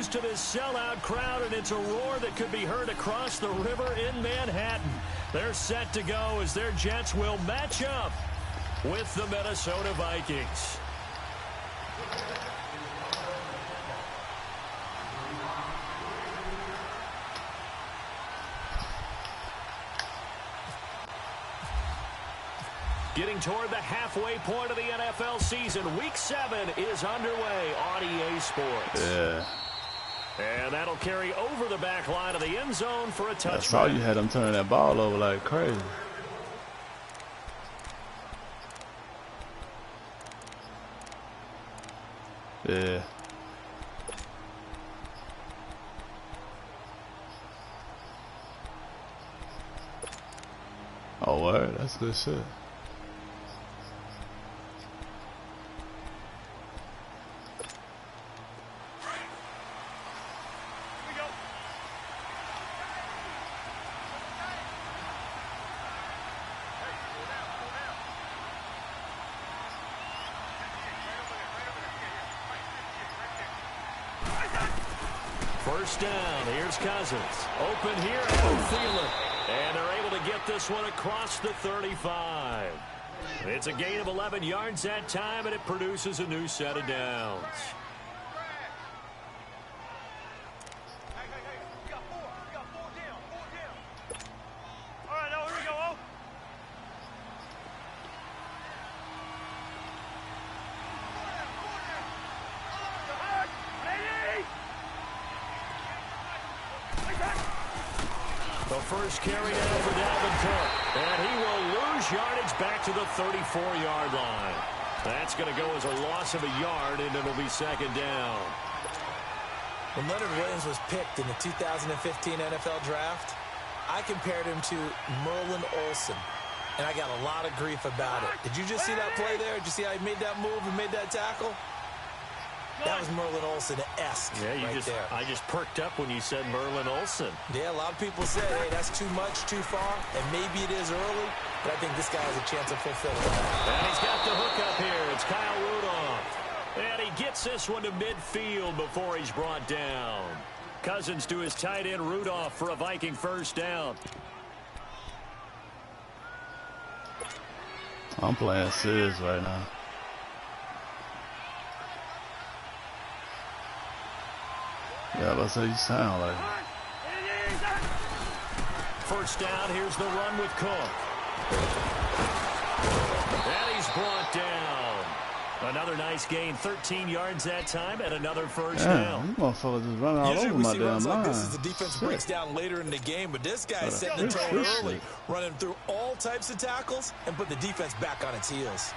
goes to this sellout crowd, and it's a roar that could be heard across the river in Manhattan. They're set to go as their Jets will match up with the Minnesota Vikings. Getting toward the halfway point of the NFL season. Week 7 is underway on EA Sports. Yeah. And that'll carry over the back line of the end zone for a touchdown. I saw you had him turning that ball over like crazy. Yeah. Oh, word. That's good shit. First down. Here's Cousins. Open here. And they're able to get this one across the 35. It's a gain of 11 yards that time, and it produces a new set of downs. First carry down for Dalvin Cook. And he will lose yardage back to the 34-yard line. That's going to go as a loss of a yard, and it'll be second down. When Leonard Williams was picked in the 2015 NFL Draft, I compared him to Merlin Olsen, and I got a lot of grief about it. Did you just see that play there? Did you see how he made that move and made that tackle? That was Merlin Olsen-esque there. I just perked up when you said Merlin Olsen. Yeah, a lot of people said, hey, that's too much, too far, and maybe it is early, but I think this guy has a chance of fulfilling that. And he's got the hook up here. It's Kyle Rudolph. And he gets this one to midfield before he's brought down. Cousins to his tight end Rudolph for a Viking first down. I'm playing serious right now. Yeah, let's say you sound like it. First down, here's the run with Cook. And he's brought down. Another nice gain, 13 yards that time, and another first down. You motherfuckers just running all over my damn line. This is the defense breaks down later in the game, but this guy's setting the tone early, running through all types of tackles and put the defense back on its heels.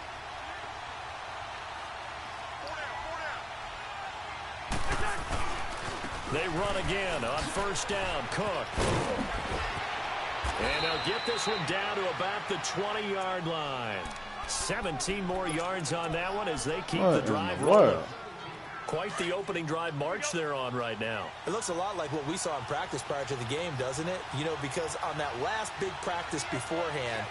They run again on first down. Cook. And they'll get this one down to about the 20-yard line. 17 more yards on that one as they keep the drive rolling. Quite the opening drive march they're on right now. It looks a lot like what we saw in practice prior to the game, doesn't it? You know, because on that last big practice beforehand,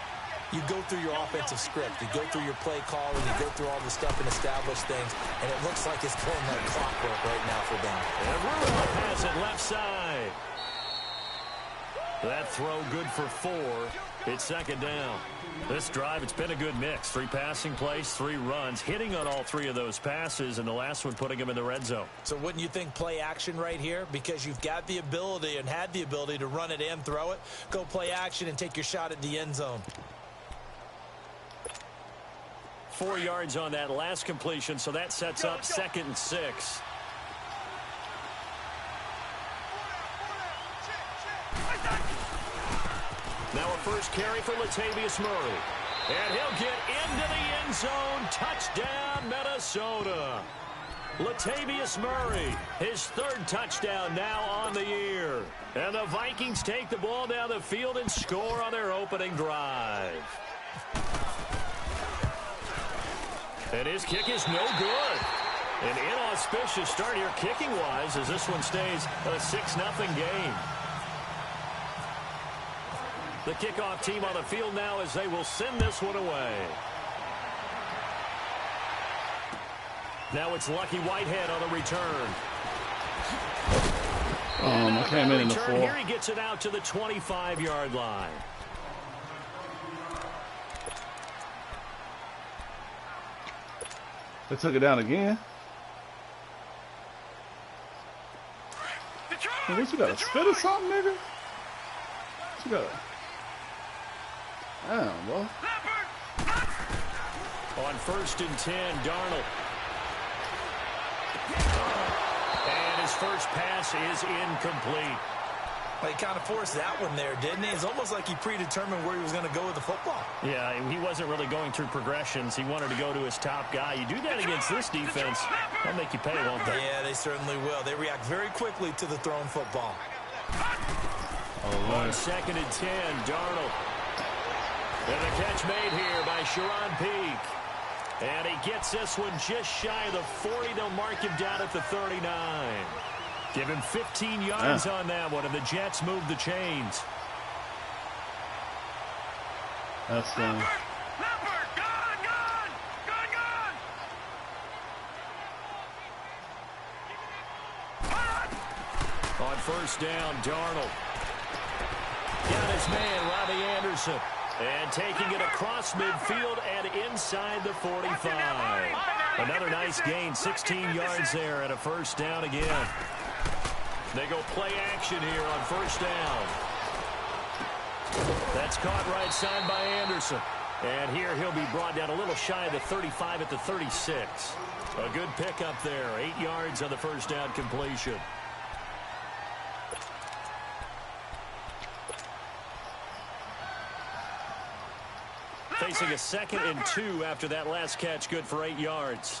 you go through your offensive script. You go through your play calling. You go through all the stuff and establish things. And it looks like it's going like clockwork right now for them. And Rudolph has it left side. That throw good for 4. It's second down. This drive, it's been a good mix. 3 passing plays, 3 runs, hitting on all 3 of those passes, and the last one putting him in the red zone. So wouldn't you think play action right here? Because you've got the ability and had the ability to run it and throw it. Go play action and take your shot at the end zone. 4 yards on that last completion, so that sets up 2nd and 6. Now a first carry for Latavius Murray. And he'll get into the end zone. Touchdown, Minnesota. Latavius Murray, his 3rd touchdown now on the year. And the Vikings take the ball down the field and score on their opening drive. And his kick is no good. An inauspicious start here kicking-wise as this one stays a 6-0 game. The kickoff team on the field now as they will send this one away. Now it's Lucky Whitehead on the return. I came in the 4. Here he gets it out to the 25-yard line. They took it down again. Hey, what you got, a spit or something, nigga? What you got? Damn, bro. On 1st and 10, Darnold. And his first pass is incomplete. Well, he kind of forced that one there, didn't he? It's almost like he predetermined where he was going to go with the football. Yeah, he wasn't really going through progressions. He wanted to go to his top guy. You do that against this defense, they'll make you pay, won't they? Yeah, they certainly will. They react very quickly to the thrown football. On 2nd and 10, Darnold. And the catch made here by Sharon Peak. And he gets this one just shy of the 40. They'll mark him down at the 39. Give him 15 yards on that one, and the Jets move the chains. That's fine. On 1st down, Darnold. Got his man, Robbie Anderson. And taking it across midfield and inside the 45. Another nice gain, 16 yards there and a 1st down again. They go play action here on 1st down. That's caught right side by Anderson. And here he'll be brought down a little shy of the 35 at the 36. A good pickup there, 8 yards on the 1st down completion. Facing a 2nd and 2 after that last catch, good for 8 yards.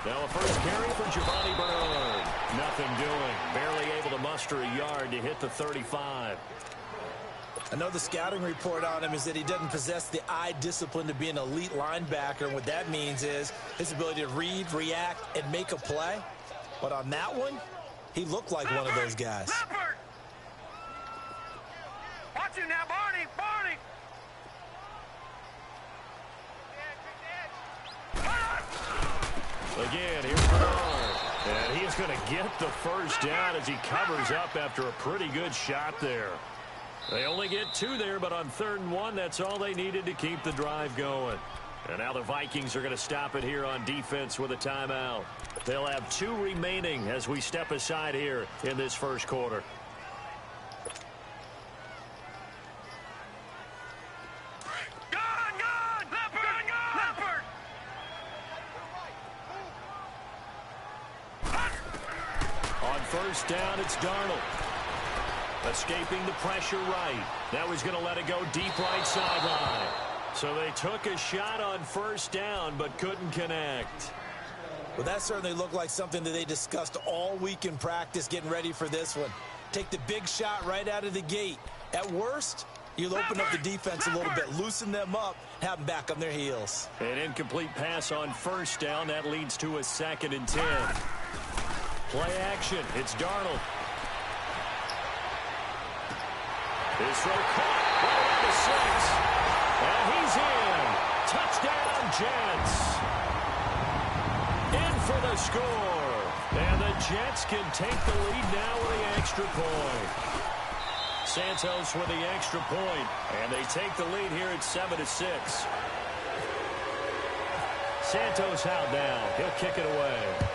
Now a first carry for Giovanni Bernard. Nothing doing. Barely able to muster a yard to hit the 35. I know the scouting report on him is that he doesn't possess the eye discipline to be an elite linebacker. And what that means is his ability to read, react, and make a play. But on that one, he looked like one of those guys. Watch him now, Barney! Barney! Again, here's Bernard. And he's going to get the 1st down as he covers up after a pretty good shot there. They only get 2 there, but on 3rd and 1, that's all they needed to keep the drive going. And now the Vikings are going to stop it here on defense with a timeout. They'll have 2 remaining as we step aside here in this 1st quarter. On 1st down, it's Darnold. Escaping the pressure right. Now he's going to let it go deep right sideline. So they took a shot on 1st down, but couldn't connect. Well, that certainly looked like something that they discussed all week in practice getting ready for this one. Take the big shot right out of the gate. At worst, you'll open up the defense a little bit, loosen them up, have them back on their heels. An incomplete pass on 1st down. That leads to a 2nd and 10. Play action. It's Darnold. His throw caught right around the 6. And he's in. Touchdown, Jets. In for the score. And the Jets can take the lead now with the extra point. Santos with the extra point. And they take the lead here at 7-6. Santos out now. He'll kick it away.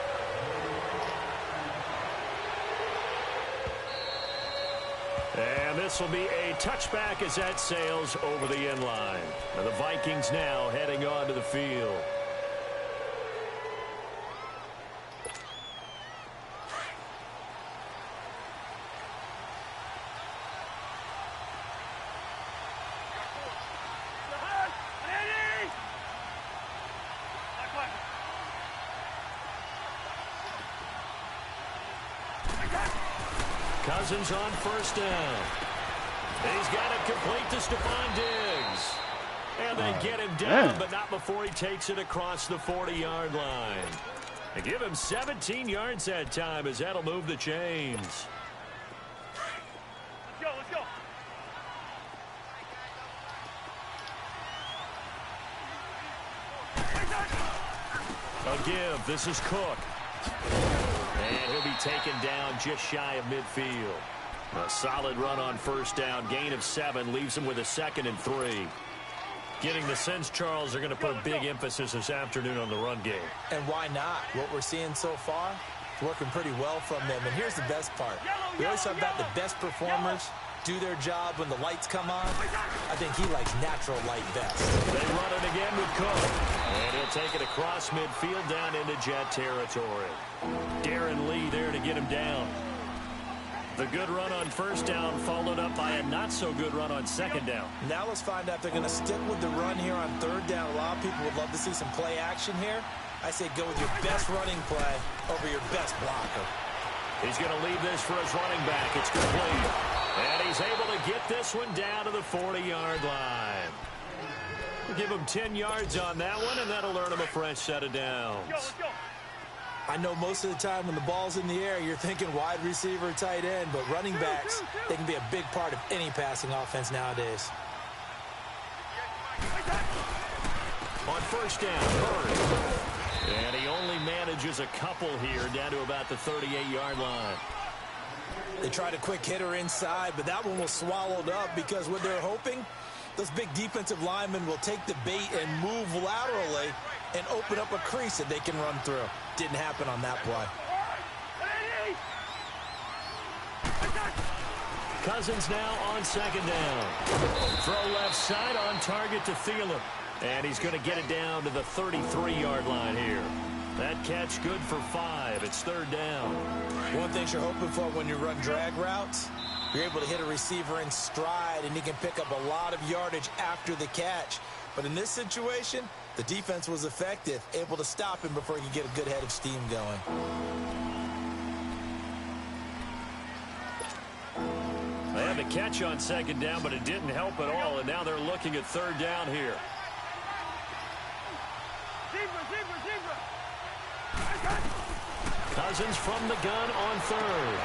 And this will be a touchback as that sails over the end line. And the Vikings now heading onto the field. Cousins on 1st down. He's got it complete to Stephon Diggs. And they get him down, but not before he takes it across the 40-yard line. They give him 17 yards that time as that'll move the chains. Let's go, let's go. They'll give. This is Cook. And he'll be taken down just shy of midfield. A solid run on first down. Gain of 7 leaves him with a 2nd and 3. Getting the sense, Charles, they're going to put a big emphasis this afternoon on the run game. And why not? What we're seeing so far is working pretty well from them. And here's the best part. We always talk about the best performers do their job when the lights come on. I think he likes natural light best. They run it again with Cook. And he'll take it across midfield down into Jet territory. Darren Lee there to get him down. The good run on first down followed up by a not-so-good run on second down. Now let's find out if they're going to stick with the run here on third down. A lot of people would love to see some play action here. I say go with your best running play over your best blocker. He's going to leave this for his running back. It's complete. And he's able to get this one down to the 40-yard line. We'll give him 10 yards on that one, and that'll earn him a fresh set of downs. I know most of the time when the ball's in the air, you're thinking wide receiver, tight end, but running backs, they can be a big part of any passing offense nowadays. On first down, Murray. And he only manages a couple here down to about the 38-yard line. They tried a quick hitter inside, but that one was swallowed up because what they're hoping, those big defensive linemen will take the bait and move laterally and open up a crease that they can run through. Didn't happen on that play. Cousins now on second down. Throw left side on target to Thielen. And he's going to get it down to the 33-yard line here. That catch good for 5. It's third down. One thing you're hoping for when you run drag routes, you're able to hit a receiver in stride, and he can pick up a lot of yardage after the catch. But in this situation, the defense was effective, able to stop him before he could get a good head of steam going. They had the catch on second down, but it didn't help at all, and now they're looking at third down here. Cousins from the gun on third.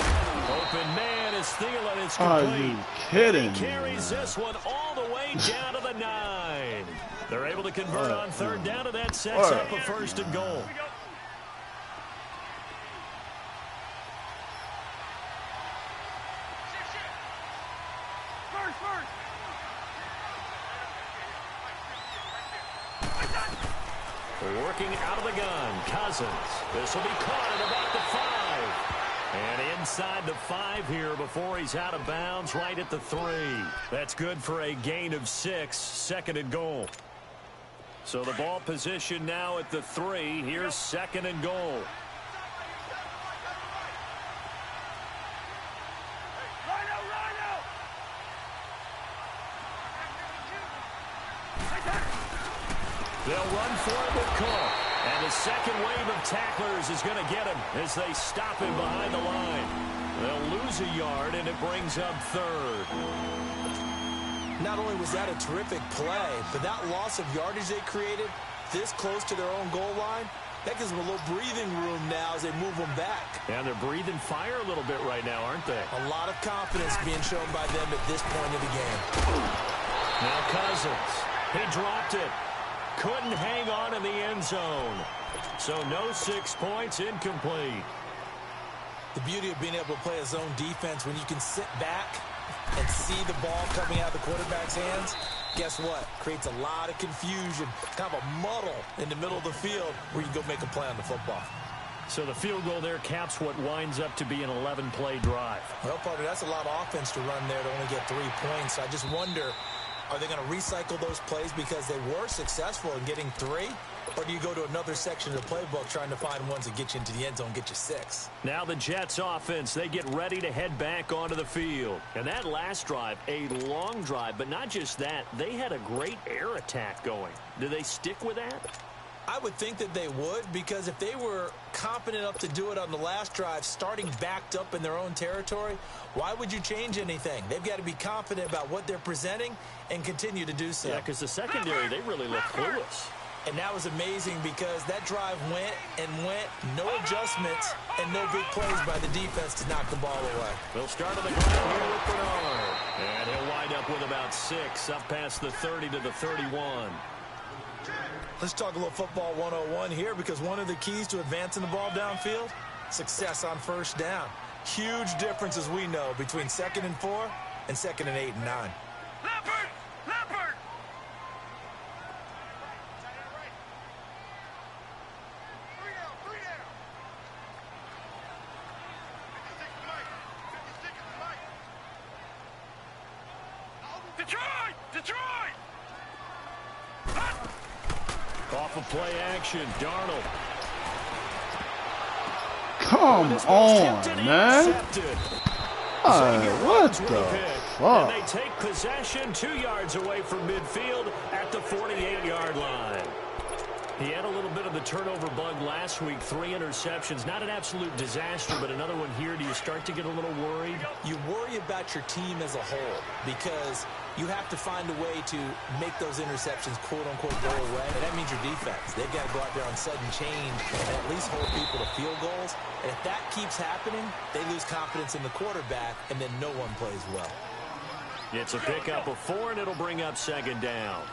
Open man is Thielen. It's complete. Are you kidding? He carries this one all the way down to the 9. They're able to convert on third down, and that sets up a first and goal. Working out of the gun, Cousins. This will be caught at about the 5. And inside the 5 here before he's out of bounds, right at the 3. That's good for a gain of 6, second and goal. So the ball position now at the 3. Here's second and goal. They'll run for it with Cook. And the second wave of tacklers is going to get him as they stop him behind the line. They'll lose a yard, and it brings up third. Not only was that a terrific play, but that loss of yardage they created this close to their own goal line, that gives them a little breathing room now as they move them back. And they're breathing fire a little bit right now, aren't they? A lot of confidence being shown by them at this point of the game. Now Cousins. He dropped it. Couldn't hang on in the end zone. So no 6 points, incomplete. The beauty of being able to play a zone defense when you can sit back and see the ball coming out of the quarterback's hands, guess what? Creates a lot of confusion, kind of a muddle in the middle of the field where you can go make a play on the football. So the field goal there caps what winds up to be an 11-play drive. Well, partner, that's a lot of offense to run there to only get 3 points. So I just wonder, are they going to recycle those plays because they were successful in getting 3? Or do you go to another section of the playbook trying to find ones that get you into the end zone, get you 6? Now the Jets offense, they get ready to head back onto the field. And that last drive, a long drive, but not just that, they had a great air attack going. Do they stick with that? I would think that they would, because if they were confident enough to do it on the last drive, starting backed up in their own territory, why would you change anything? They've got to be confident about what they're presenting and continue to do so. Yeah, because the secondary, they really look clueless. And that was amazing because that drive went and went, no adjustments, and no big plays by the defense to knock the ball away. They'll start on the ground here with Bernard. And he'll wind up with about 6, up past the 30 to the 31. Let's talk a little football 101 here, because one of the keys to advancing the ball downfield, success on first down. Huge difference, as we know, between 2nd and 4 and 2nd and 8 and 9. Leopard! Leopard! Three down, 56 to Mike. Detroit! Detroit! Off of play action, Darnold. Come on, man. What the fuck? And they take possession 2 yards away from midfield at the 48-yard line. He had a little bit of the turnover bug last week, 3 interceptions. Not an absolute disaster, but another one here. Do you start to get a little worried? You worry about your team as a whole, because you have to find a way to make those interceptions, quote-unquote, go away. And that means your defense. They've got to go out there on sudden change and at least hold people to field goals. And if that keeps happening, they lose confidence in the quarterback, and then no one plays well. It's a pickup of 4, and it'll bring up 2nd down.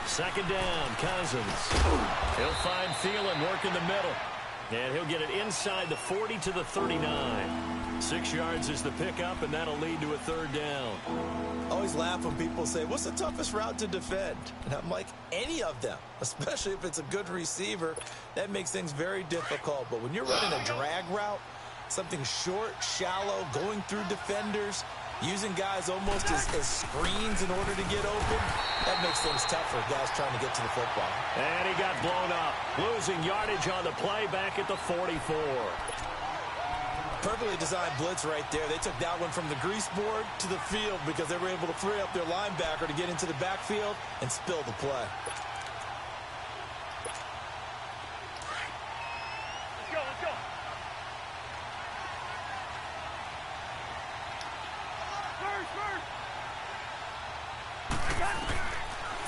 Second down, Cousins. He'll find Thielen working the middle. And he'll get it inside the 40 to the 39. 6 yards is the pickup, and that'll lead to a 3rd down. I always laugh when people say, what's the toughest route to defend? And I'm like, any of them, especially if it's a good receiver. That makes things very difficult. But when you're running a drag route, something short, shallow, going through defenders, using guys almost as screens in order to get open, that makes things tough for guys trying to get to the football. And he got blown up, losing yardage on the play back at the 44. Perfectly designed blitz right there. They took that one from the grease board to the field because they were able to free up their linebacker to get into the backfield and spill the play. Let's go, let's go.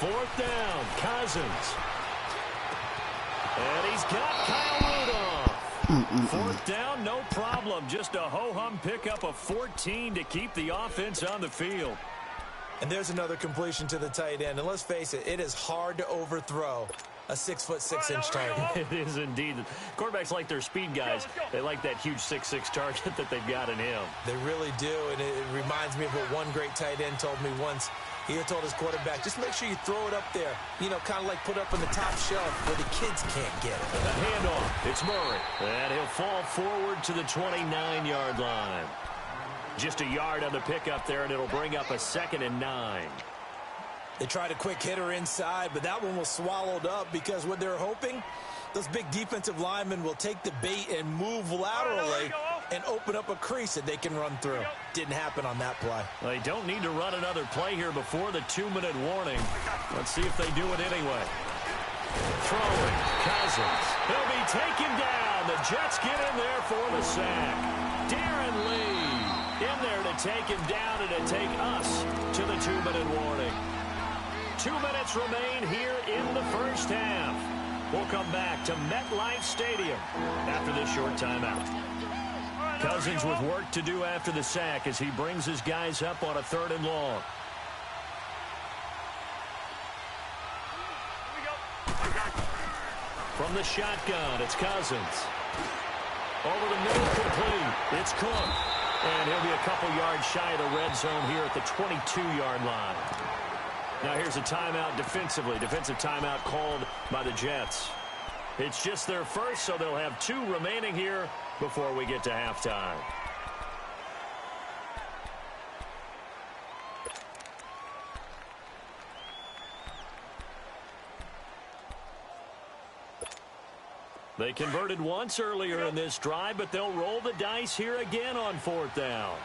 4th down, Cousins. And he's got Kyle Rudolph. 4th down, no problem. Just a ho-hum pickup of 14 to keep the offense on the field. And there's another completion to the tight end. And let's face it, it is hard to overthrow a 6'6" target. It is indeed. Quarterbacks like their speed guys. They like that huge 6'6" target that they've got in him. They really do, and it reminds me of what one great tight end told me once. He had told his quarterback, just make sure you throw it up there. You know, kind of like put up on the top shelf where the kids can't get it. A handoff. It's Murray. And he'll fall forward to the 29-yard line. Just a yard on the pickup there, and it'll bring up a 2nd and 9. They tried a quick hitter inside, but that one was swallowed up because what they're hoping, those big defensive linemen will take the bait and move laterally and open up a crease that they can run through. Didn't happen on that play. They don't need to run another play here before the 2-minute warning. Let's see if they do it anyway. Throwing, Cousins. He'll be taken down. The Jets get in there for the sack. Darren Lee in there to take him down and to take us to the 2-minute warning. 2 minutes remain here in the first half. We'll come back to MetLife Stadium after this short timeout. Cousins with work to do after the sack as he brings his guys up on a 3rd and long. From the shotgun, it's Cousins. Over the middle, complete. It's Cook. And he'll be a couple yards shy of the red zone here at the 22-yard line. Now here's a timeout defensively. Defensive timeout called by the Jets. It's just their first, so they'll have 2 remaining here before we get to halftime. They converted once earlier in this drive, but they'll roll the dice here again on 4th down.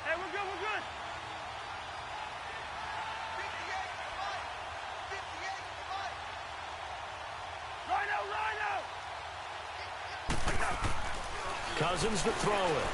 Hey, we're good, we're good. Cousins to throw it.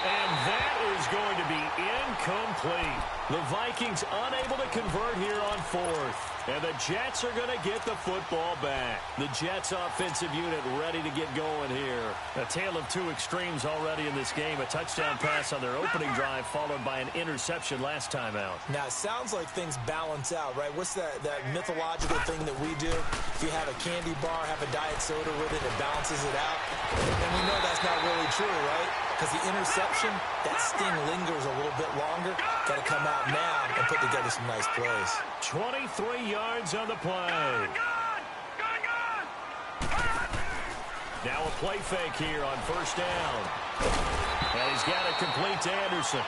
And that is going to be incomplete. The Vikings unable to convert here on fourth. And the Jets are going to get the football back. The Jets offensive unit ready to get going here. A tale of two extremes already in this game. A touchdown pass on their opening drive followed by an interception last time out. Now, it sounds like things balance out, right? What's that mythological thing that we do? If you have a candy bar, have a diet soda with it, it balances it out. And we know that's not really true, right? Because the interception, that sting lingers a little bit longer. Got to come out now and put together some nice plays. 23 yards on the play. Now a play fake here on first down. And he's got it complete to Anderson.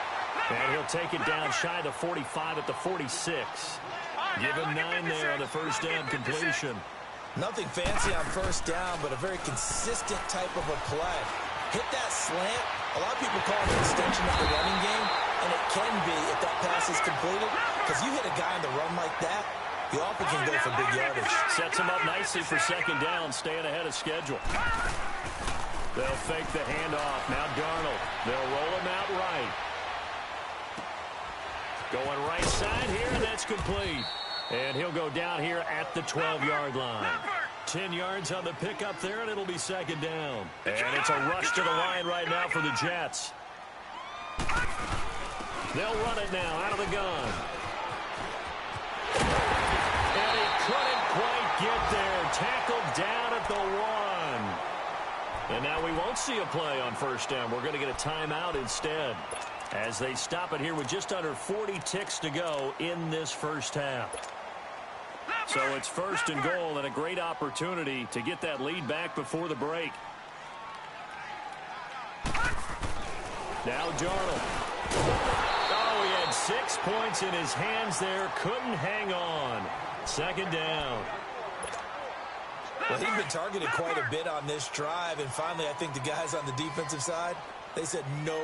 And he'll take it down shy of the 45 at the 46. Give him 9 there on the first down completion. Nothing fancy on first down, but a very consistent type of a play. Hit that slant. A lot of people call it an extension of the running game, and it can be if that pass is completed, because you hit a guy on the run like that, you often can go for big yardage. Sets him up nicely for second down, staying ahead of schedule. They'll fake the handoff. Now Darnold. They'll roll him out right. Going right side here, and that's complete. And he'll go down here at the 12-yard line. 10 yards on the pickup there, and it'll be second down. And it's a rush to the line right now for the Jets. They'll run it now out of the gun. And he couldn't quite get there. Tackled down at the 1. And now we won't see a play on first down. We're going to get a timeout instead, as they stop it here with just under 40 ticks to go in this first half. So it's first and goal, and a great opportunity to get that lead back before the break. Now Darnold. Oh, he had 6 points in his hands there. Couldn't hang on. Second down. Well, he's been targeted quite a bit on this drive, and finally I think the guys on the defensive side, they said no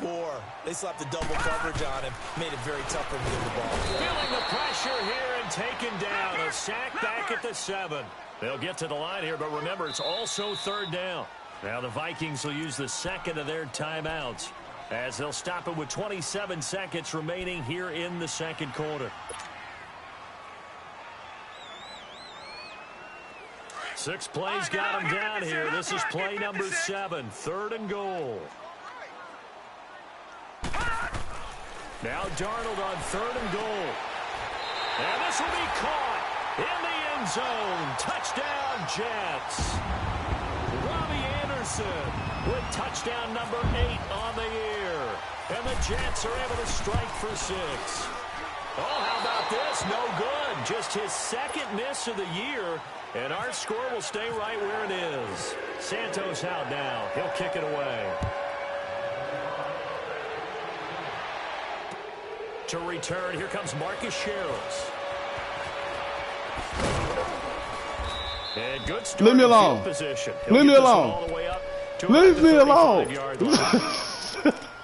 more. They slapped the double coverage on him, made it very tough for him to get the ball. Feeling the pressure here and taken down. A sack back at the 7. They'll get to the line here, but remember, it's also third down. Now the Vikings will use the second of their timeouts, as they'll stop it with 27 seconds remaining here in the second quarter. 6 plays got him down here. This is play number 7, third and goal. Now Darnold on third and goal. And this will be caught in the end zone. Touchdown, Jets. Robbie Anderson with touchdown number 8 on the year. And the Jets are able to strike for 6. Oh, how about this? No good. Just his second miss of the year. And our score will stay right where it is. Santos out now. He'll kick it away. To return, here comes Marcus Sherrills. And good start. Leave me alone. Position. Leave me alone. Leave me alone.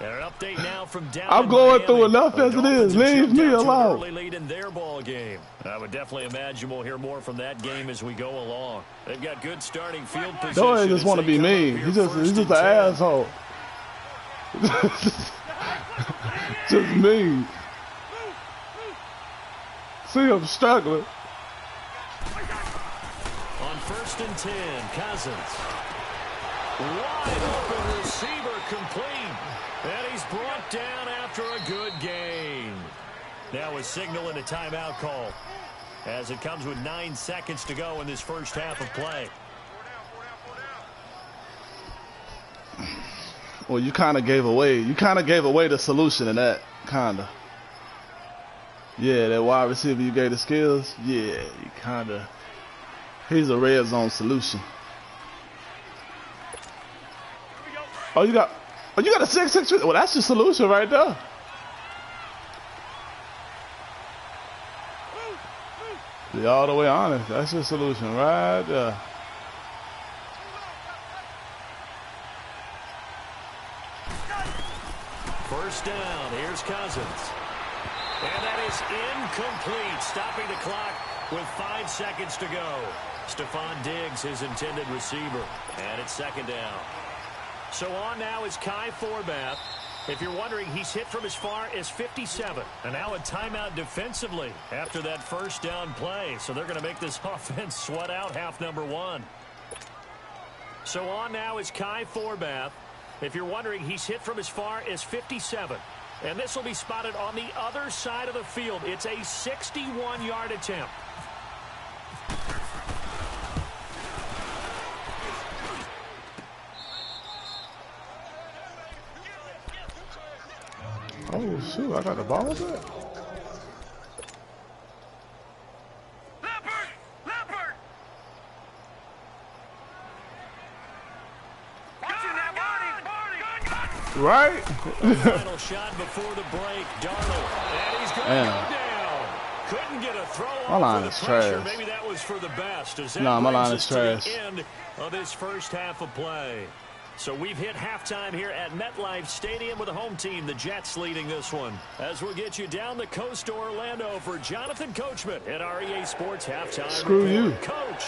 And an update now from down I'm going through enough as it is. Leave me alone. Early lead in their ball game. I would definitely imagine we'll hear more from that game as we go along. They've got good starting field position. Don't just want to be mean. He's just an asshole. Just mean. See him struggling. On first and 10, Cousins. Wide open receiver complete. And he's brought down after a good gain. Now a signal and a timeout call, as it comes with 9 seconds to go in this first half of play. Well, you kind of gave away the solution in that, kind of. Yeah, that wide receiver you gave the skills. Yeah, you kind of. He's a red zone solution. Oh, you got a 6-6. Well, that's the solution right there. Be all the way honest. That's your solution right there. First down. Here's Cousins. And that is incomplete, stopping the clock with 5 seconds to go. Stephon Diggs, his intended receiver. And it's second down. So on now is Kai Forbath. If you're wondering, he's hit from as far as 57. And now a timeout defensively after that first down play. So they're going to make this offense sweat out half number one. So on now is Kai Forbath. If you're wondering, he's hit from as far as 57. And this will be spotted on the other side of the field. It's a 61-yard attempt. Oh, shoot, I got the ball back. Leopard! Right? Final shot before the break. Darnold. And he's going to go down. Couldn't get a throw my off line for is the pressure. trash. Maybe that was for the best. Nah, my line is trash. To the end of this first half of play. So we've hit halftime here at MetLife Stadium with the home team, the Jets, leading this one. As we'll get you down the coast to Orlando for Jonathan Coachman at REA Sports Halftime. Screw report. you. Coach.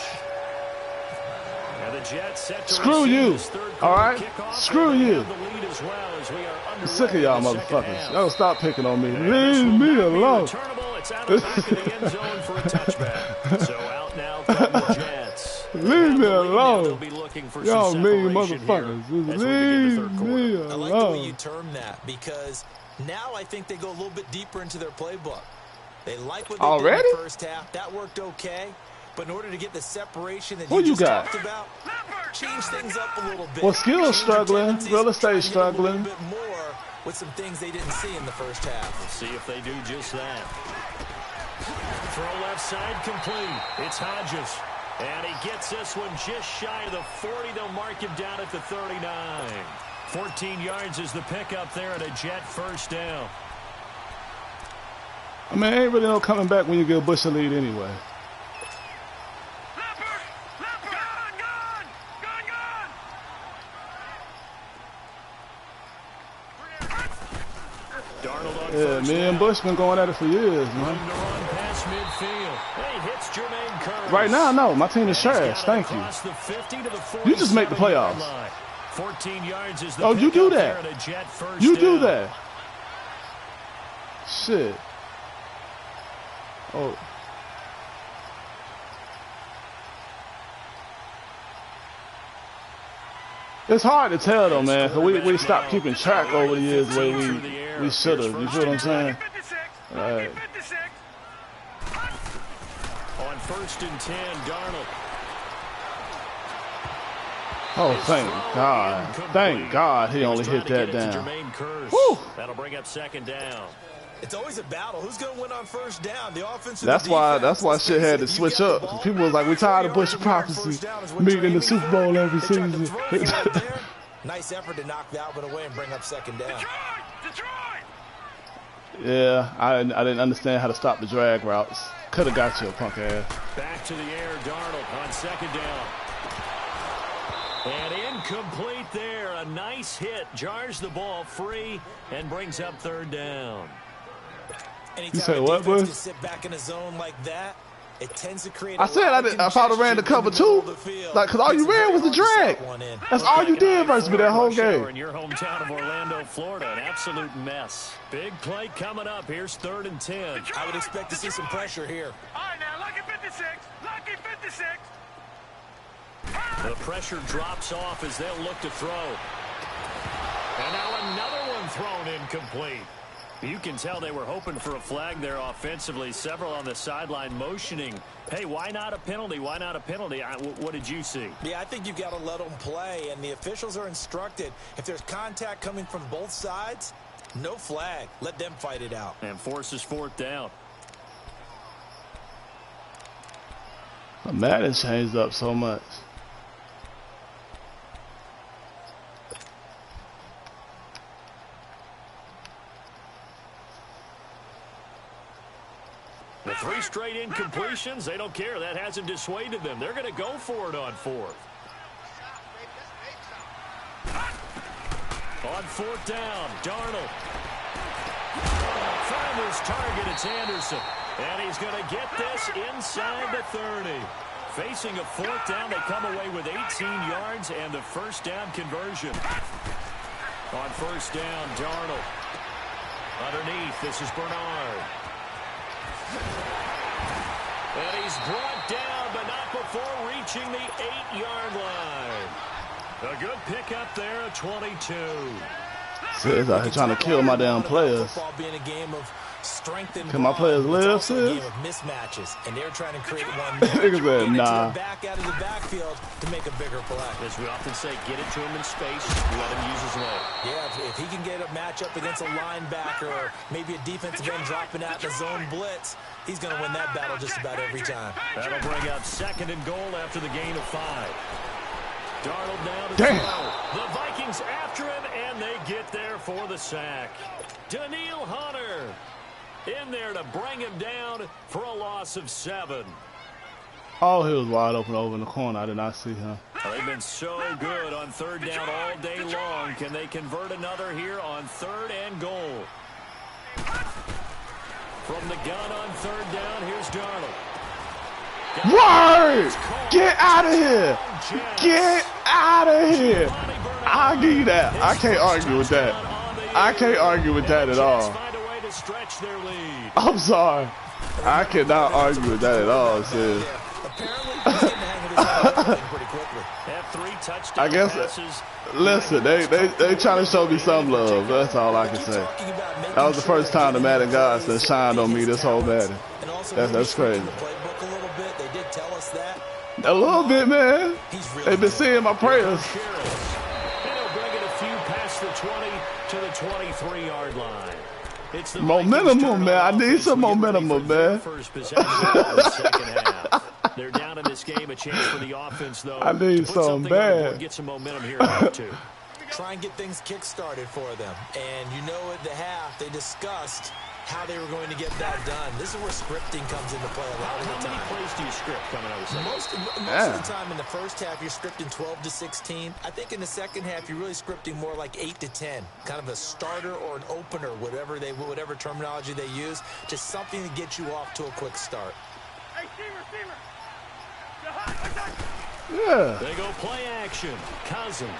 And the Jets set to Screw receive you. this third All quarter right? kickoff. Screw And they you. have the lead as well as we are I'm sick of underway y'all in the second motherfuckers. half. Y'all stop picking on me. And this Leave will me not be alone. returnable. It's out of the back of the end zone for a touchback. So out now come the Jets. Leave me alone. They'll be looking for Y'all some mean separation motherfuckers. here Just as we begin the third leave quarter. me I like the way you alone. term that because now I think they go a little bit deeper into their playbook. They like what they Already? did in the first half. That worked okay. But in order to get the separation that Who you just got? talked about, change things up a little bit. Well, skills Change your struggling. tendencies, Real try estate and hit them struggling. A little bit more with some things they didn't see in the first half. We'll see if they do just that. Throw left side complete. It's Hodges. And he gets this one just shy of the 40. They'll mark him down at the 39. 14 yards is the pickup there and a Jet first down. I mean, ain't really no coming back when you get a Bush a lead anyway. Darnold on Yeah, first me and down. Bush been going at it for years, Room to man. run past midfield. Hey, hits Jermaine Curse. Right now, no, my team is And he's got trash. it Thank you. across the 50 to the You just make the 47-yard playoffs. line. 14 yards is the Oh, you pickup do there that. and a Jet first You do down. that. Shit. Oh. It's hard to tell though, man, because we stopped keeping track over the years the way we should have. You feel what I'm saying? Right. On 1st and 10, Darnold. Oh, thank God. Thank God he only hit that down. Whew. That'll bring up 2nd down. It's always a battle. Who's going to win on first down? The offense or That's the why defense? shit had to switch up. People was like, we tired of Bush prophecy meeting the Super Bowl every They tried to season. throw for it there. Nice effort to knock that one away and bring up 2nd down. Yeah, I didn't understand how to stop the drag routes. Could have got you a punk ass. Back to the air, Darnold on 2nd down. And incomplete there. A nice hit. Jars the ball free and brings up 3rd down. Anytime You say a what, defense Bush? can sit back in a zone like that, it tends to create I said I thought I ran the cover too. Like, cause all you ran was the drag. That's all you did versus me that whole Rush hour game. in your hometown of Orlando, Florida. An absolute mess. Big play coming up. Here's 3rd and 10. I would expect to see some pressure here. All right, now, lucky 56. Lucky 56. The pressure drops off as they'll look to throw. And now another one thrown incomplete. You can tell they were hoping for a flag there offensively. Several on the sideline motioning. Hey, why not a penalty? Why not a penalty? What did you see? Yeah, I think you've got to let them play, and the officials are instructed. If there's contact coming from both sides, no flag. Let them fight it out. And forces 4th down. Madden changed up so much. The 3 straight incompletions, they don't care. That hasn't dissuaded them. They're going to go for it on 4th. On 4th down, Darnold. Found his target, it's Anderson. And he's going to get this inside the 30. Facing a 4th down, they come away with 18 yards and the 1st down conversion. On first down, Darnold. Underneath, this is Bernard. And he's brought down, but not before reaching the 8-yard line. A good pickup there at 22. Sis out here trying to kill my damn players. Football being a game of strength and Can my players live, it's also a sis? game of mismatches, and they're trying to create one. Niggas said, nah. Back out of the backfield to make a bigger play. As we often say, get it to him in space, let him use his leg. Yeah, if he can get a matchup against a linebacker or maybe a defensive end dropping out in a zone blitz, he's going to win that battle just about every time. That'll bring up 2nd and goal after the gain of 5. Darnold now to Damn. throw. The Vikings after him, and they get there for the sack. Daniil Hunter in there to bring him down for a loss of 7. Oh, he was wide open over in the corner. I did not see him. Well, they've been so good on 3rd down all day long. Can they convert another here on 3rd and goal? From the gun on 3rd down, here's Darnold. Word! Get out of here! Get out of here! I'll give you that. I can't argue with that. I can't argue with that at all. I'm sorry. I cannot argue with that at all, sis. I guess, listen, they trying to show me some love. That's all I can say. That was the first time the Madden gods that shined on me this whole Madden. That's crazy. A little bit, man. They've been seeing my prayers. And he'll bring it a few past the 20 to the 23-yard line. It's the momentum, man. I need some momentum, man. First possession of the second half. They're down in this game. A chance for the offense, though. I need some bad. Get some momentum here in two. Try and get things kick-started for them. And you know at the half, they discussed how they were going to get that done. This is where scripting comes into play a lot of the time. How many plays do you script coming out of the second? Most of the time in the first half, you're scripting 12 to 16. I think in the second half, you're really scripting more like 8 to 10. Kind of a starter or an opener, whatever terminology they use. Just something to get you off to a quick start. Hey, Steamer. Yeah. They go play action. Cousins.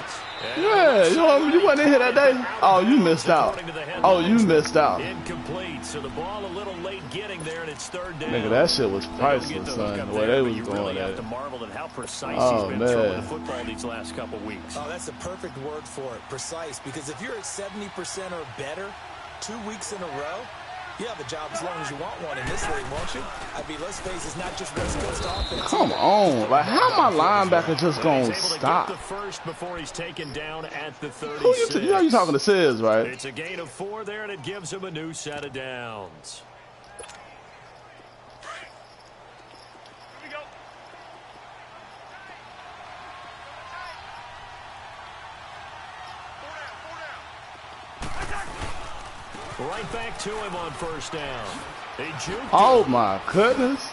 Yeah, you wasn't in here that day. Oh, you missed out. Oh, you missed out. Incomplete. So the ball a little late getting there, and it's 3rd down. Nigga, that shit was priceless, son. The way they was going at it. To marvel at how precise Oh, he's been throwing the man. football these last couple weeks. Oh, that's the perfect word for it, precise. Because if you're at 70% or better 2 weeks in a row, you have a job as long as you want one in this league, won't you? I mean, let's face it, it's not just West Coast offense. Come on. Like, how my linebacker just going to stop? The first before he's taken down at the 36. Who you know you talking to Sis, right? It's a gain of 4 there, and it gives him a new set of downs. Here we go. Right back to him on first down. They juked Oh, him. my goodness.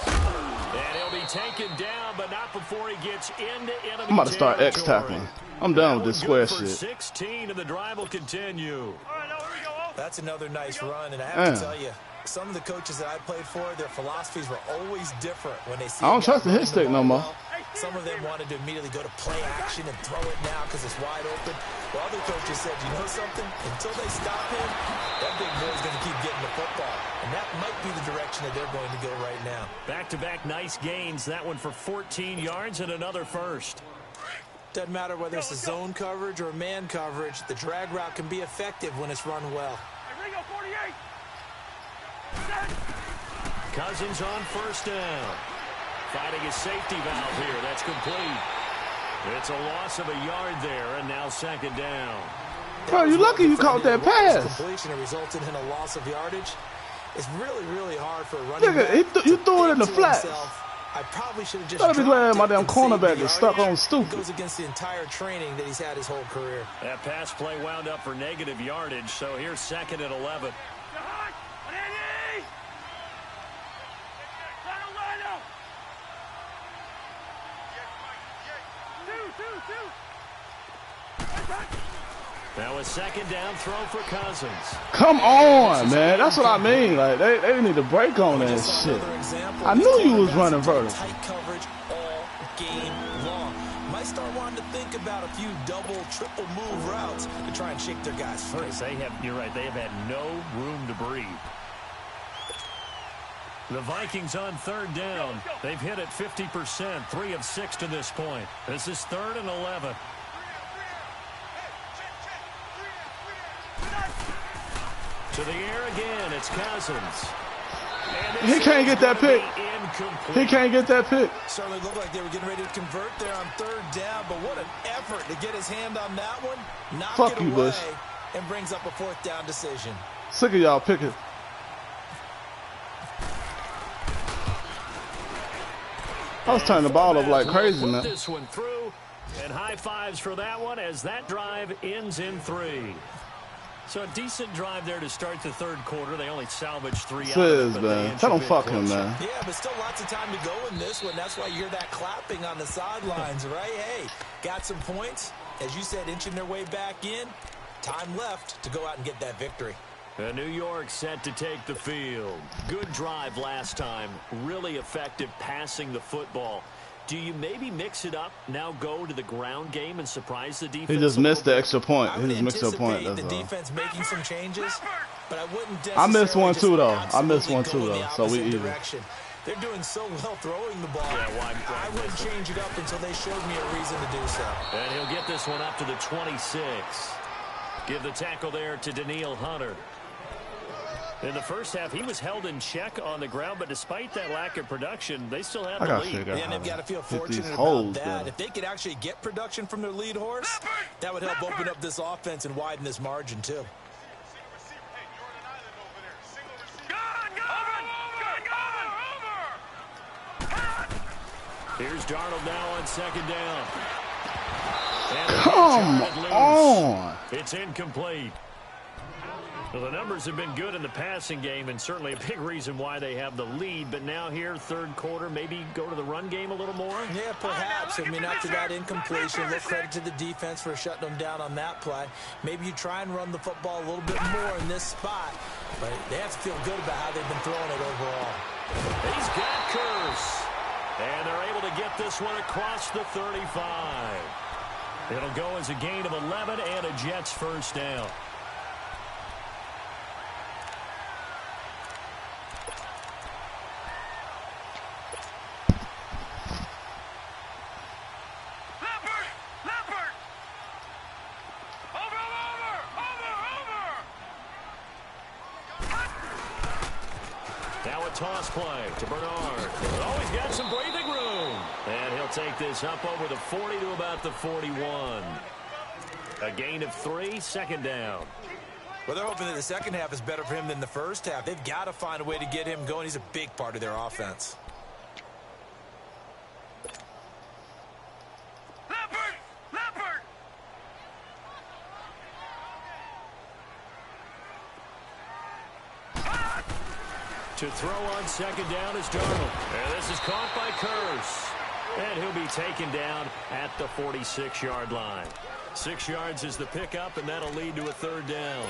And he'll be taken down, but not before he gets into enemy I'm about to start territory. X-tackling. I'm done with this square shit. 16, and the drive will continue. All right, now here we go. That's another nice run, and I have to tell you, some of the coaches that I played for, their philosophies were always different when they see. I don't trust the hit stick no more. Well. Some of them wanted to immediately go to play action and throw it now because it's wide open. While other coaches said, you know something? Until they stop him, that big boy's going to keep getting the football. And that might be the direction that they're going to go right now. Back-to-back nice gains. That one for 14 yards and another first. Doesn't matter whether it's a zone coverage or a man coverage, the drag route can be effective when it's run well. Hey, Ringo, 48. Cousins on first down. Fighting his safety valve here. That's complete. It's a loss of a yard there, and now 2nd down. Bro, you lucky you caught that pass. Completion resulted in a loss of yardage. It's really, really hard for a running Nigga, back you threw it in the to flats. himself, I probably should have just Better be glad my damn dropped it and cornerback saved the is stuck on yardage. stupid. It goes against the entire training that he's had his whole career. That pass play wound up for negative yardage, so here's 2nd and 11. Now a 2nd down throw for Cousins. Come on, man. That's what I mean. Like, they need to break on that shit. I knew you was running vertical. Tight coverage all game long. My start wanting to think about a few double, triple move routes to try and shake their guys free. You're right, they have had no room to breathe. The Vikings on third down. They've hit it 50%, 3 of 6 to this point. This is 3rd and 11. To the air again, it's Cousins. He can't get that pick. He can't get that pick. Certainly looked like they were getting ready to convert there on third down, but what an effort to get his hand on that one. Knock it away, Bush. and brings up a 4th down decision. Sick of y'all picking. I was turning the ball up like crazy, man. This one through, and high fives for that one as that drive ends in 3. So a decent drive there to start the 3rd quarter. They only salvaged 3 out of it, man. Tell him fuck him, man. Yeah, but still lots of time to go in this one. That's why you hear that clapping on the sidelines, right? Hey, got some points. As you said, inching their way back in. Time left to go out and get that victory. New York set to take the field. Good drive last time. Really effective passing the football. Do you maybe mix it up, now go to the ground game and surprise the defense? He just missed the extra point. He just missed a point. The defense making some changes, but I wouldn't I missed one too, though. So we even. They're doing so well throwing the ball. Yeah, I wouldn't change it up until they showed me a reason to do so. And he'll get this one up to the 26. Give the tackle there to Daniil Hunter. In the first half, he was held in check on the ground, but despite that lack of production, they still have the lead. And they've got to feel fortunate about that. If they could actually get production from their lead horse, that would help open up this offense and widen this margin, too. Here's Darnold now on 2nd down. Come on. It's incomplete. Well, the numbers have been good in the passing game, and certainly a big reason why they have the lead. But now here, 3rd quarter, maybe go to the run game a little more? Yeah, perhaps. I mean, after that incompletion, a little credit to the defense for shutting them down on that play. Maybe you try and run the football a little bit more in this spot. But they have to feel good about how they've been throwing it overall. He's got Curse. And they're able to get this one across the 35. It'll go as a gain of 11 and a Jets 1st down. Toss play to Bernard. Oh, he's got some breathing room. And he'll take this up over the 40 to about the 41. A gain of 3, 2nd down. Well, they're hoping that the second half is better for him than the first half. They've got to find a way to get him going. He's a big part of their offense. To throw on 2nd down is Darnold. And this is caught by Curse. And he'll be taken down at the 46-yard line. 6 yards is the pickup, and that'll lead to a 3rd down.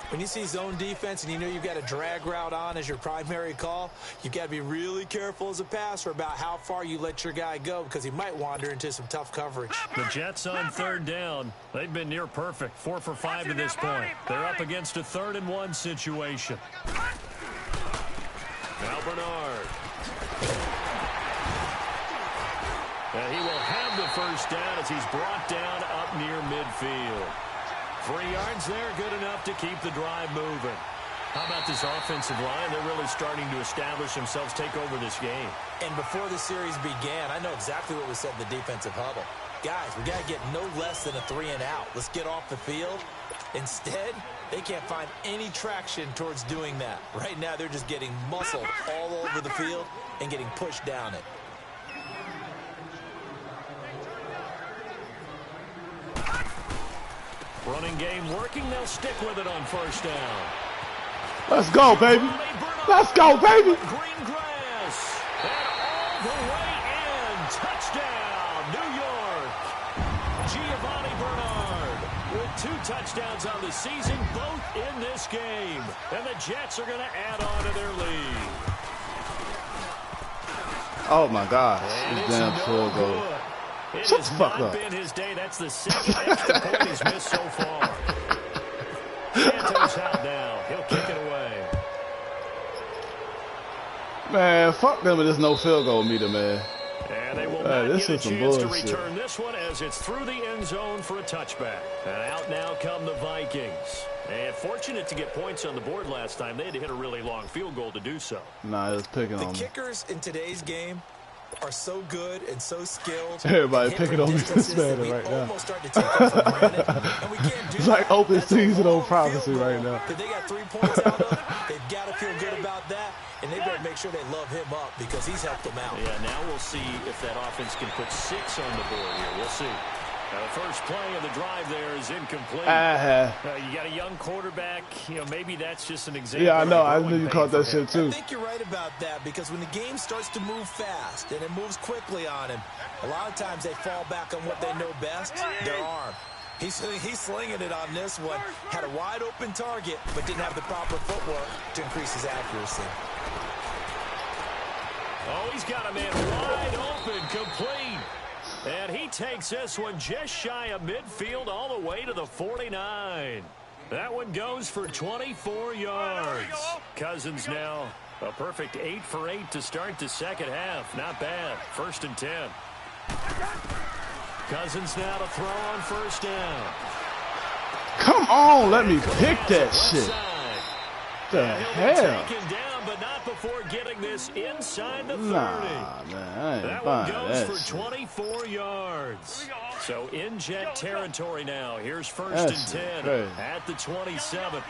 When you see zone defense and you know you've got a drag route on as your primary call, you've got to be really careful as a passer about how far you let your guy go because he might wander into some tough coverage. The Jets on 3rd down. They've been near perfect. 4 for 5 to this point. They're up against a 3rd and 1 situation. Now Bernard. And he will have the 1st down as he's brought down up near midfield. 3 yards there, good enough to keep the drive moving. How about this offensive line? They're really starting to establish themselves, take over this game. And before the series began, I know exactly what was said in the defensive huddle. Guys, we got to get no less than a 3 and out. Let's get off the field. Instead, they can't find any traction towards doing that. Right now, they're just getting muscled all over the field and getting pushed down it. Running game working. They'll stick with it on 1st down. Let's go, baby. Let's go, baby. Green grass. And all the way in. Touchdown, New York. Giovanni Bernard with 2 touchdowns on the season, both in this game. And the Jets are going to add on to their lead. Oh, my gosh. This damn field goal. It Shut the has fuck not up. been his day. That's the second extra point he's missed so far. Santos out now. He'll kick it away. Man, fuck them with this no field goal meter, man. And they will not This get a is some chance to bullshit. return this one as it's through the end zone for a touchback. And out now come the Vikings. And fortunate to get points on the board last time. They had to hit a really long field goal to do so. Nah, it's picking The on me. kickers in today's game are so good and so skilled. Everybody and hit picking for on me distances this that man we right now. almost start to take them for granted, and we can't do It's like that. open That's a season on long prophecy field goal right now. that they got 3 points out of. They've got to feel good about that, and they better make sure they love him up because he's helped them out. Yeah, now we'll see if that offense can put 6 on the board here. We'll see. The first play of the drive there is incomplete. You got a young quarterback. You know, maybe that's just an example. Yeah, I know. of a I growing knew you pain caught that for him. shit too. I think you're right about that because when the game starts to move fast and it moves quickly on him, a lot of times they fall back on what they know best, their arm. He's slinging it on this one. Had a wide open target, but didn't have the proper footwork to increase his accuracy. Oh, he's got a man wide open, complete. And he takes this one just shy of midfield all the way to the 49. That one goes for 24 yards. Cousins now a perfect 8 for 8 to start the second half. Not bad. 1st and 10. Cousins now to throw on first down. Come on, let me pick that Left shit. side. The And he'll be hell? taken down, but not before getting this inside the 30. Nah, man, I ain't That one buying goes that for shit. 24 yards. So in jet territory now. Here's 1st That and shit 10 crazy. at the 27.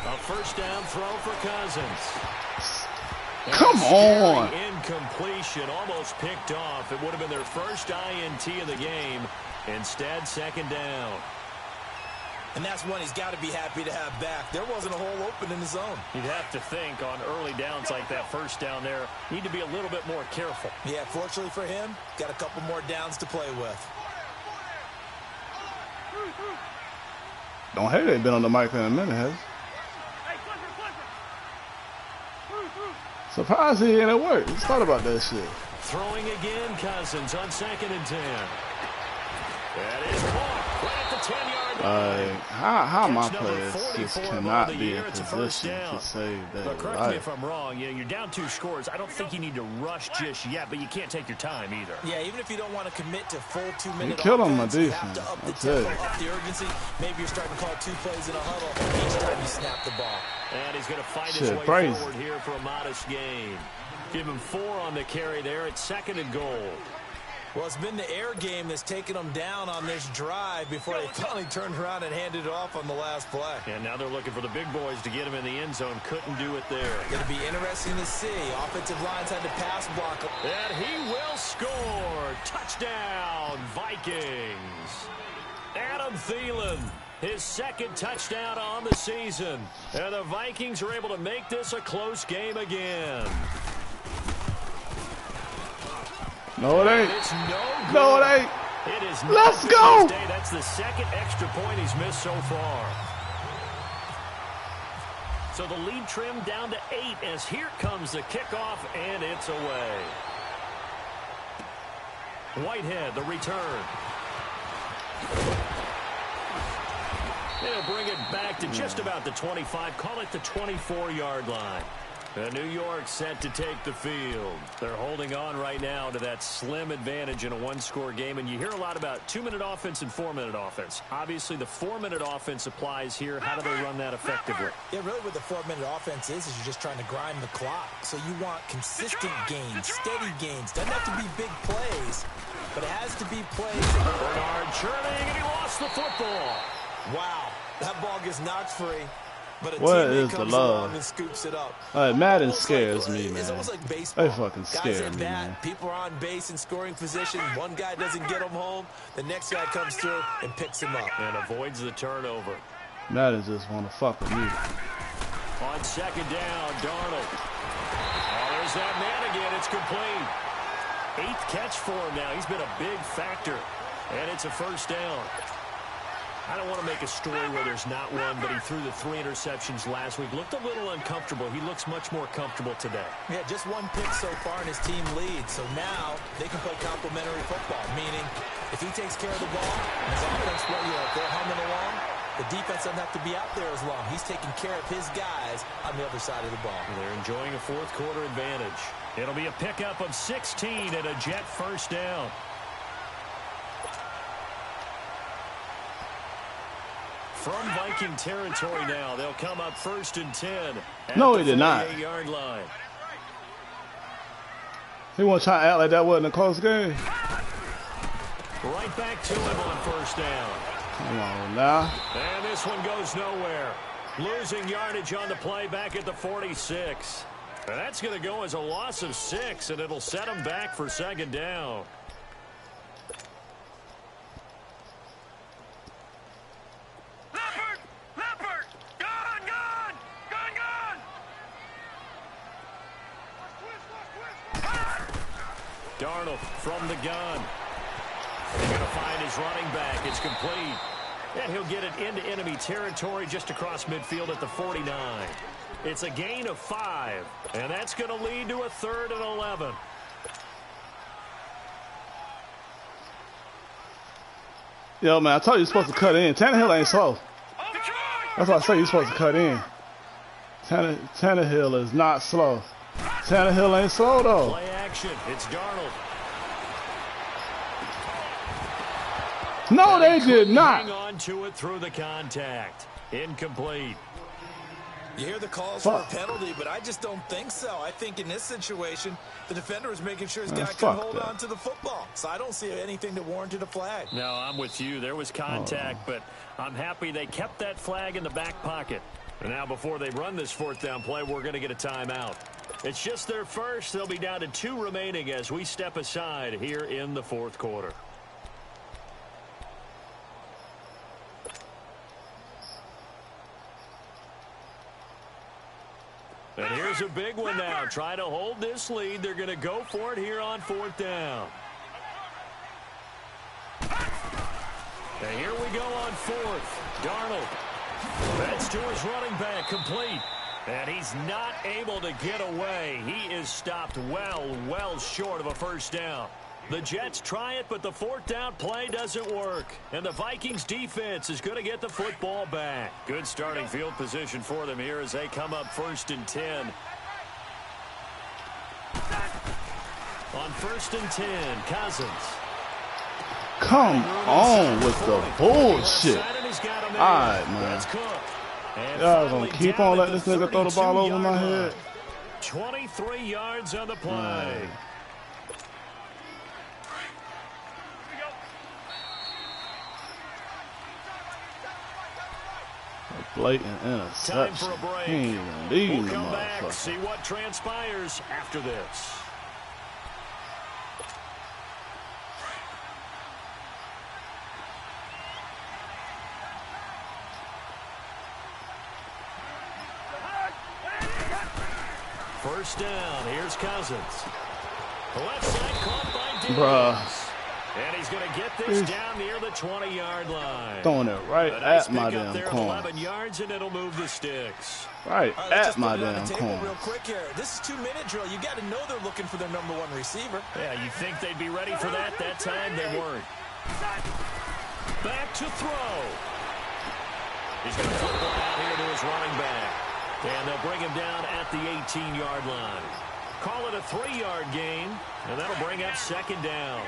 A first down throw for Cousins. And Come a scary on. Incompletion, almost picked off. It would have been their first INT of the game. Instead, 2nd down. And that's one he's got to be happy to have back. There wasn't a hole open in the zone. You'd have to think on early downs like that first down there, need to be a little bit more careful. Yeah, fortunately for him, got a couple more downs to play with. Don't hate it. Ain't been on the mic in a minute, has he? Surprised he ain't at work. Let's thought about that shit. Throwing again, Cousins on 2nd and 10. That is caught right at the 10-yard line. How my Catch number players 44 just of cannot the be year. in It's a first position down. to save their But correct me if life. I'm wrong. You know, you're down 2 scores. I don't think you need to rush just yet, but you can't take your time either. Yeah, even if you don't want to commit to full 2-minute killed on my offense, you have to defense. up the That's it. tempo, up the urgency. Maybe you're starting to call 2 plays in a huddle each time you snap the ball. And he's going to fight Shit, his way crazy. forward here for a modest gain. Give him 4 on the carry there at 2nd and goal. Well, it's been the air game that's taken them down on this drive before they finally turned around and handed it off on the last play. And now they're looking for the big boys to get him in the end zone. Couldn't do it there. It'll be interesting to see. Offensive lines had to pass block. And he will score. Touchdown, Vikings. Adam Thielen, his 2nd touchdown on the season. And the Vikings are able to make this a close game again. No, it ain't. It's no good. No, it ain't. It is Let's not go. his day. That's the 2nd extra point he's missed so far. So the lead trimmed down to 8 as here comes the kickoff, and it's away. Whitehead, the return. They'll bring it back to just about the 25. Call it the 24-yard line. New York set to take the field. They're holding on right now to that slim advantage in a 1-score game. And you hear a lot about 2-minute offense and 4-minute offense. Obviously, the 4-minute offense applies here. How do they run that effectively? Yeah, really what the 4-minute offense is you're just trying to grind the clock. So you want consistent gains, steady gains. Doesn't have to be big plays, but it has to be plays. Bernard churning, and he lost the football. Wow, that ball gets knocked free. But a What teammate is the comes love? along and scoops it up. Madden Almost scares like, me, It's man. almost like baseball. They fucking Guys scare at me, bat, man. people are on base in scoring position. One guy doesn't get him home. The next guy comes through and picks him up. And avoids the turnover. Madden just want to fuck with me. On 2nd down, Darnold. Oh, there's that man again. It's complete. 8th catch for him now. He's been a big factor. And it's a first down. I don't want to make a story where there's not one, but he threw the 3 interceptions last week. Looked a little uncomfortable. He looks much more comfortable today. Yeah, just 1 pick so far and his team leads. So now they can play complementary football, meaning if he takes care of the ball and his offense, if they're humming along, the defense doesn't have to be out there as long. He's taking care of his guys on the other side of the ball. They're enjoying a fourth-quarter advantage. It'll be a pickup of 16 and a Jet first down. From Viking territory now, they'll come up 1st and 10. No, he did not. 48-yard line. He won't try to act like that wasn't a close game. Right back to him on 1st down. Come on now. And this one goes nowhere. Losing yardage on the play back at the 46. And that's going to go as a loss of 6, and it'll set him back for 2nd down. Darnold from the gun. They're going to find his running back. It's complete. And he'll get it into enemy territory just across midfield at the 49. It's a gain of 5. And that's going to lead to a 3rd and 11. Yo, man, I told you you're supposed to cut in. Tannehill ain't slow. That's why I say you're supposed to cut in. Tannehill is not slow. Tannehill ain't slow, though. Play action. It's Darnold. No, they did not. Hang on to it through the contact. Incomplete. You hear the calls for a penalty, but I just don't think so. I think in this situation, the defender is making sure his guy can hold on to the football. So I don't see anything that warranted a flag. No, I'm with you. There was contact, but I'm happy they kept that flag in the back pocket. And now before they run this 4th down play, we're going to get a timeout. It's just their first. They'll be down to 2 remaining as we step aside here in the 4th quarter. And here's a big one now. Try to hold this lead. They're going to go for it here on 4th down. And here we go on 4th. Darnold. That's to his running back. Complete. And he's not able to get away. He is stopped well short of a 1st down. The Jets try it, but the 4th down play doesn't work. And the Vikings defense is going to get the football back. Good starting field position for them here as they come up 1st and 10. On 1st and 10, Cousins. Come on with the bullshit. All right, man. Y'all gonna keep on letting this nigga throw the ball over my head? 23 yards on the play. Blatant interception. Time for a break. He ain't even leading We'll the come back, motherfucker. see what transpires after this. First down. Here's Cousins. The left side caught by Diggs. Bruh. And he's going to get this down near the 20-yard line. Throwing it right Nice at my pick up damn there of corner. 11 yards, and it'll move the sticks. Right All right, at my damn let's just put it on the table corner. real quick here. This is 2-minute drill. You got to know they're looking for their number 1 receiver. Yeah, you think they'd be ready for that? That time they weren't. Back to throw. He's going to flip it out here to his running back. And they'll bring him down at the 18-yard line. Call it a 3-yard gain, and that'll bring up 2nd down.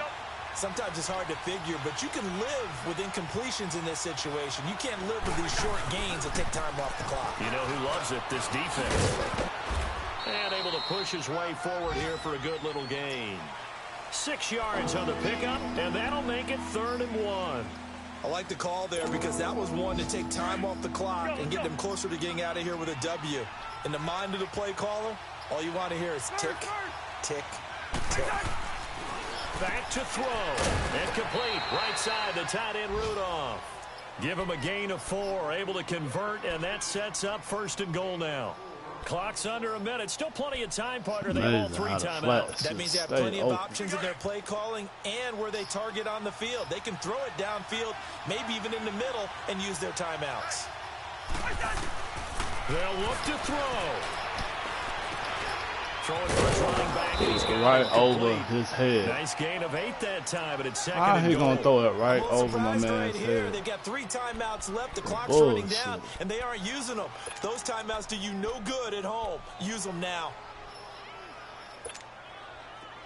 Sometimes it's hard to figure, but you can live with incompletions in this situation. You can't live with these short gains that take time off the clock. You know who loves it? This defense. And able to push his way forward here for a good little gain. 6 yards on the pickup, and that'll make it 3rd and 1. I like the call there because that was one to take time off the clock and get them closer to getting out of here with a W. In the mind of the play caller, all you want to hear is tick, tick, tick. Back to throw. And complete. Right side, the tight end Rudolph. Give him a gain of 4. Able to convert, and that sets up 1st and goal now. Clock's under a minute. Still plenty of time, partner. They have all 3 timeouts. That means they have plenty of options in their play calling and where they target on the field. They can throw it downfield, maybe even in the middle, and use their timeouts. They'll look to throw. Throwing first running back, and he's got right over his head. Nice gain of 8 that time, but it's second How and he goal. gonna throw it right over my man's right here. head? They've got 3 timeouts left. The clock's running down, and they aren't using them. Those timeouts do you no good at home. Use them now.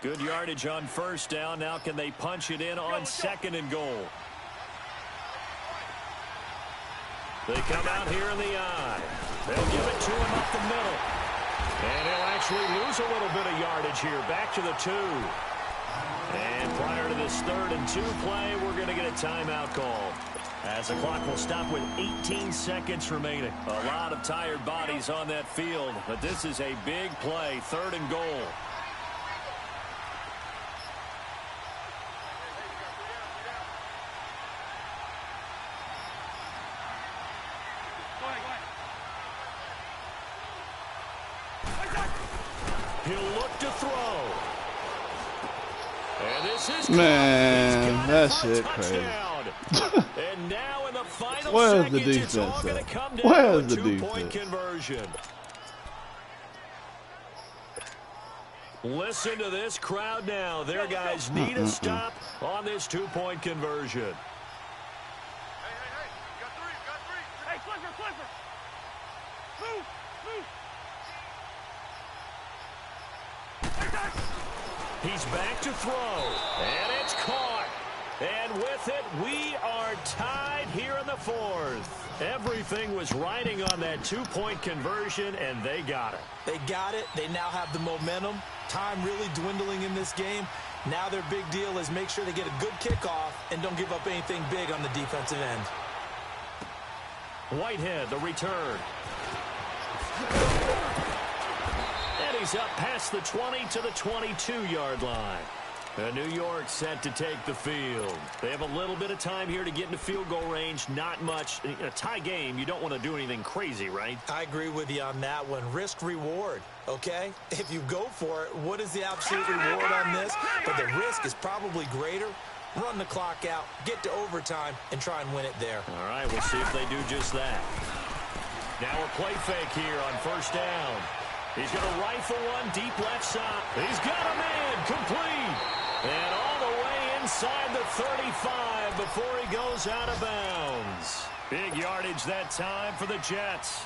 Good yardage on first down. Now can they punch it in on second and goal? They come out here in the I. They'll give it to him up the middle. And he'll actually lose a little bit of yardage here. Back to the 2. And prior to this 3rd and 2 play, we're going to get a timeout call, as the clock will stop with 18 seconds remaining. A lot of tired bodies on that field, but this is a big play. 3rd and goal. He'll look to throw. And this is Man, that shit crazy. And now in the final Where's the seconds, it's all defense going at? to come down Where's to the a 2-point defense? conversion. Listen to this crowd now. Their guys need a stop on this 2-point conversion. Hey, you got 3. Hey, Clifford. Move. He's back to throw, and it's caught. And with it, we are tied here in the 4th. Everything was riding on that 2-point conversion, and they got it. They got it. They now have the momentum. Time really dwindling in this game. Now their big deal is make sure they get a good kickoff and don't give up anything big on the defensive end. Whitehead, the return. And he's up past the 20 to the 22-yard line. New York set to take the field. They have a little bit of time here to get into field goal range. Not much. In a tie game, you don't want to do anything crazy, right? I agree with you on that one. Risk reward, okay? If you go for it, what is the absolute reward on this? But the risk is probably greater. Run the clock out, get to overtime, and try and win it there. All right, we'll see if they do just that. Now a play fake here on first down. He's going to rifle one deep left side. He's got a man complete. And all the way inside the 35 before he goes out of bounds. Big yardage that time for the Jets.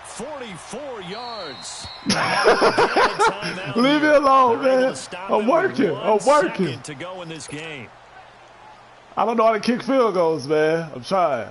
44 yards. Leave it alone, man. I'm working. To go in this game. I don't know how to kick field goals, man. I'm trying.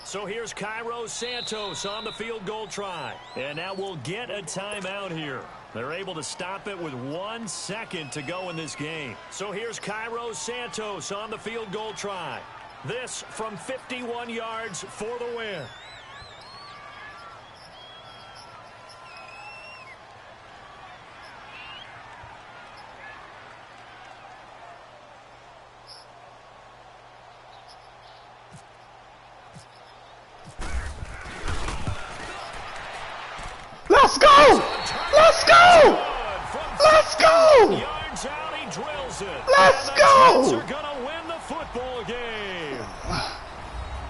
So here's Cairo Santos on the field goal try. And now we'll get a timeout here. They're able to stop it with 1 second to go in this game. So here's Cairo Santos on the field goal try. This from 51 yards for the win. Let's go! Let's go! Let's go! Yards out, he drills it. Let's and the go! Jets are going to win the football game.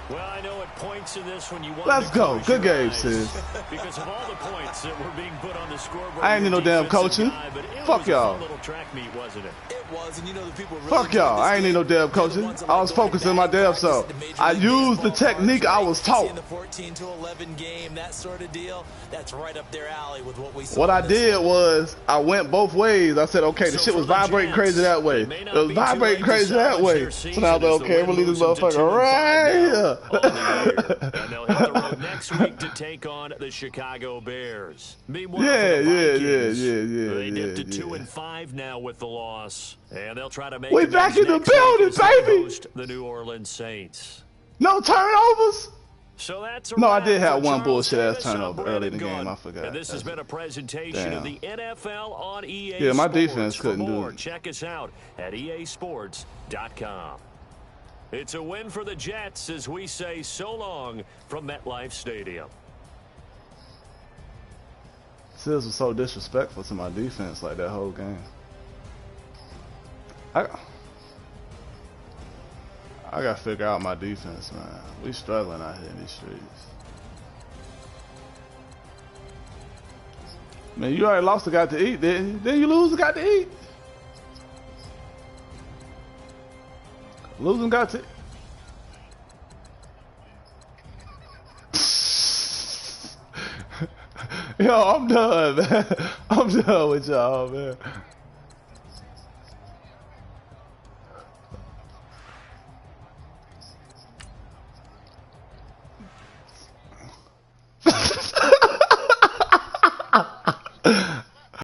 Well, I know at points in this when you want Let's to go. close Good your game, eyes sis. Because of all the points that were being put on the scoreboard. I ain't need no damn coaching. Fuck y'all. Little track meet, wasn't it? It was, and you know the people really Fuck y'all. I ain't need no damn coaching. I was focusing on my damn self. I used the technique I was taught. In the 14-11 game, that sort of deal, that's right up their alley with what we saw. What I did was I went both ways. I said, okay, the shit was vibrating crazy that way. It was vibrating crazy that way. So now I'm like, okay, we'll leave this motherfucker right here. And they'll hit the road next week to take on the Chicago Bears. Meanwhile, Yeah, for the yeah, Vikings, yeah. They dipped to yeah. 2-5 now with the loss, and they'll try to make. We amends back in the next week building, as they baby. host the New Orleans Saints. No turnovers. So that's No, I wrap did have for one Charles bullshit ass Davis. I'm turnover Brandon early in the game. Gunn. I forgot. And this has been a presentation of the NFL on EA Yeah, my Sports. defense For couldn't do more, it. check us out at easports.com. It's a win for the Jets as we say so long from MetLife Stadium. Sills was so disrespectful to my defense like that whole game. I gotta figure out my defense, man. We struggling out here in these streets. Man, you already lost the guy to eat, didn't you? Then you lose the guy to eat. Losing got to. Yo, I'm done, man. I'm done with y'all, man.